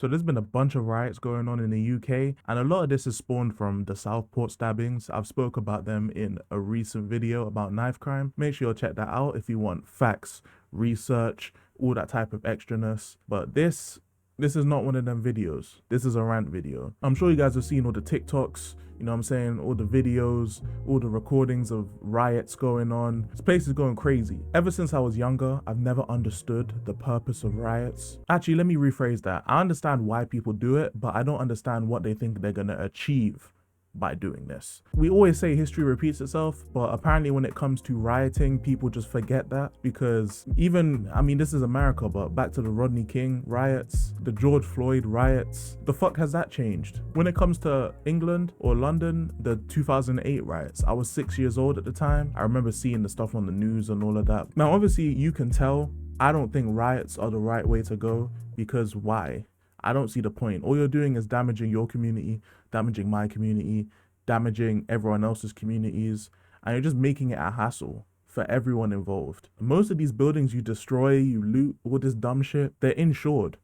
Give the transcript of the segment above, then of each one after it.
So there's been a bunch of riots going on in the UK, and a lot of this is spawned from the Southport stabbings. I've spoke about them in a recent video about knife crime. Make sure you'll check that out if you want facts, research, all that type of extraness. But this is not one of them videos. This is a rant video. I'm sure you guys have seen all the TikToks, you know what I'm saying, all the videos, all the recordings of riots going on. This place is going crazy. Ever since I was younger, I've never understood the purpose of riots. Actually, let me rephrase that. I understand why people do it, but I don't understand what they think they're gonna achieve by doing this. We always say history repeats itself, but apparently when it comes to rioting, people just forget that, because even, I mean, this is America, but back to the Rodney King riots, the George Floyd riots, the fuck has that changed? When it comes to England or London, the 2008 riots, I was 6 years old at the time. I remember seeing the stuff on the news and all of that. Now, obviously you can tell, I don't think riots are the right way to go, because why? I don't see the point. All you're doing is damaging your community, damaging my community, damaging everyone else's communities, and you're just making it a hassle for everyone involved. Most of these buildings you destroy, you loot, all this dumb shit, they're insured.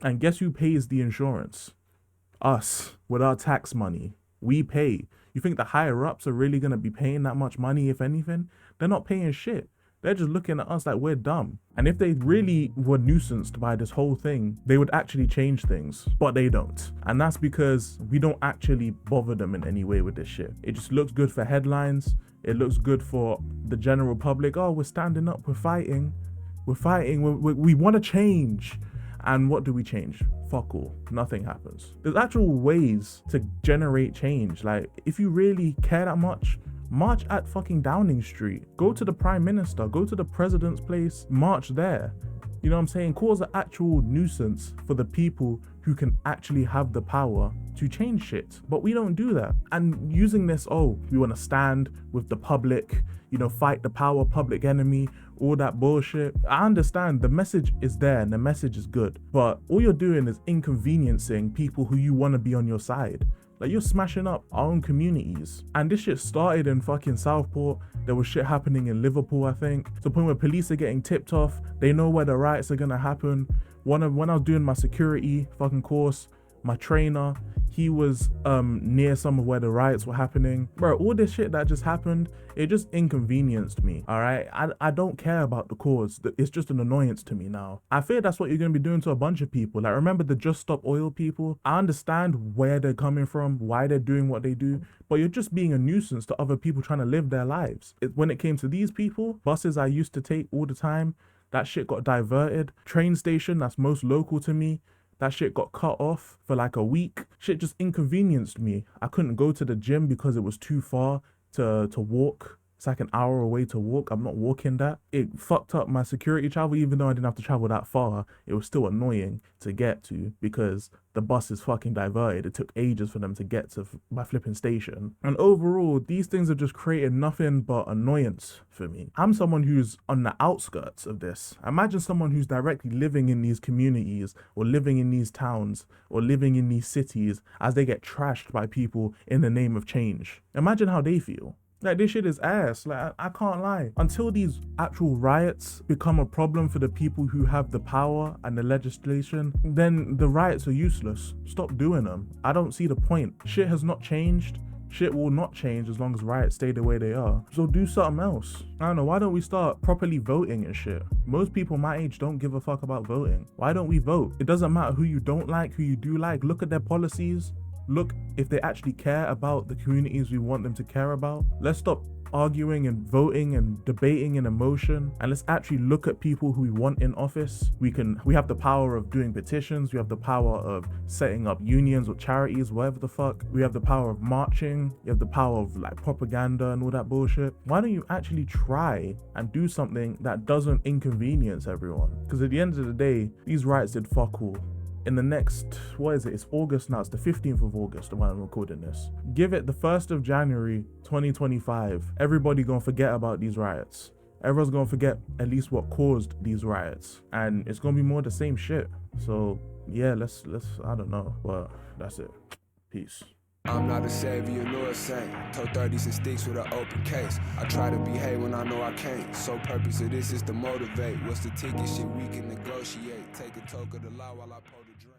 And guess who pays the insurance? Us, with our tax money. We pay. You think the higher ups are really gonna be paying that much money, if anything? They're not paying shit. They're just looking at us like we're dumb. And if they really were nuisanced by this whole thing, they would actually change things, but they don't. And that's because we don't actually bother them in any way with this shit. It just looks good for headlines. It looks good for the general public. Oh, we're standing up, we're fighting. We're fighting, we want to change. And what do we change? Fuck all. Nothing happens. There's actual ways to generate change. Like, if you really care that much, march at fucking Downing Street. Go to the Prime Minister, go to the President's place, march there. You know what I'm saying? Cause an actual nuisance for the people who can actually have the power to change shit. But we don't do that. And using this, oh, we want to stand with the public, you know, fight the power, public enemy, all that bullshit. I understand the message is there and the message is good, but all you're doing is inconveniencing people who you want to be on your side. Like, you're smashing up our own communities. And this shit started in fucking Southport. There was shit happening in Liverpool, I think, to the point where police are getting tipped off. They know where the riots are gonna happen. When I was doing my security fucking course, my trainer, he was near some of where the riots were happening. Bro, all this shit that just happened, it just inconvenienced me, all right? I don't care about the cause. It's just an annoyance to me now. I fear that's what you're gonna be doing to a bunch of people. Like, remember the Just Stop Oil people? I understand where they're coming from, why they're doing what they do, but you're just being a nuisance to other people trying to live their lives. When it came to these people, buses I used to take all the time, that shit got diverted. Train station that's most local to me, that shit got cut off for like a week. Shit just inconvenienced me. I couldn't go to the gym because it was too far to walk. It's like an hour away to walk. I'm not walking that. It fucked up my security travel. Even though I didn't have to travel that far, it was still annoying to get to because the bus is fucking diverted. It took ages for them to get to my flipping station. And overall, these things have just created nothing but annoyance for me. I'm someone who's on the outskirts of this. Imagine someone who's directly living in these communities or living in these towns or living in these cities as they get trashed by people in the name of change. Imagine how they feel. Like, this shit is ass. Like, I can't lie. Until these actual riots become a problem for the people who have the power and the legislation, then the riots are useless. Stop doing them. I don't see the point. Shit has not changed. Shit will not change as long as riots stay the way they are. So do something else. I don't know, why don't we start properly voting and shit? Most people my age don't give a fuck about voting. Why don't we vote? It doesn't matter who you don't like, who you do like. Look at their policies. Look if they actually care about the communities we want them to care about. Let's stop arguing and voting and debating in emotion, and let's actually look at people who we want in office. We have the power of doing petitions. We have the power of setting up unions or charities, whatever the fuck. We have the power of marching. You have the power of like propaganda and all that bullshit. Why don't you actually try and do something that doesn't inconvenience everyone? Because at the end of the day, these riots did fuck all. In the next, what is it? It's August now. It's the 15th of August when I'm recording this. Give it the 1st of January, 2025. Everybody gonna forget about these riots. Everyone's gonna forget at least what caused these riots. And it's gonna be more the same shit. So yeah, let's I don't know, but that's it. Peace. I'm not a savior nor a saint. Told 30s and sticks with an open case. I try to behave when I know I can't. So purpose of this is to motivate. What's the ticket? Shit we can negotiate. Take a toke of the law while I pour the drink.